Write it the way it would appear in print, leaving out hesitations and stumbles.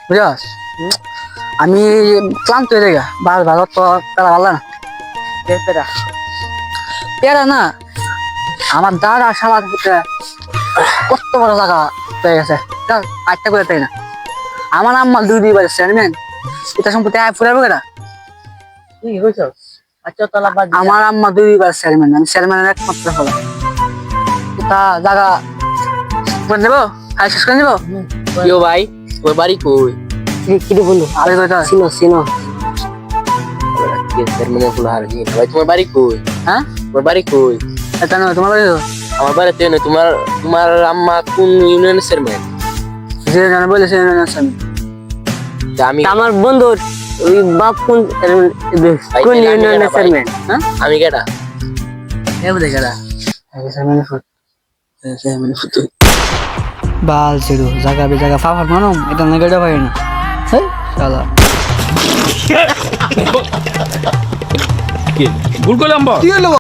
বুঝাস আমি ক্লান্ত হয়ে গেছি ভালো তো তারা ভালো না পেরা পেরা না আমার দাদা শালা কত বড় জায়গা পেয়ে গেছে আটটা করে তাই না আমার আম্মা দুই বাজে চেয়ারম্যান এটা সম্পত্তি আয় ফুরাবো কেটা কি কইছস আচ্ছা তলা বাদ আমার আম্মা দুই বাজে চেয়ারম্যান আমি চেয়ারম্যানের একমাত্র ফল তা জায়গা করে দেবো খাই শেষ করে দেবো কিও ভাই তোর বাড়ি কই কি বন্ধু আরে কয়টা চিনো চেয়ারম্যানের ফুল হার জি ভাই তোমার বাড়ি কই হ্যাঁ তোমার বাড়ি কই এটা নয় তোমার বাড়ি আমার বাড়িতে না তোমার তোমার আম্মা কোন ইউনিয়নের চেয়ারম্যান যে জানে বলেছে আমি আমার বন্ধুর ওই বাপ কোন কোন ইউনিয়নের চেয়ারম্যান হ্যাঁ আমি কেডা বাল ছিল জায়গা বেজায়গা ফাফার মানো এটা না গেড়ে পাই না হ্যাঁ শালা ভুল করলাম বল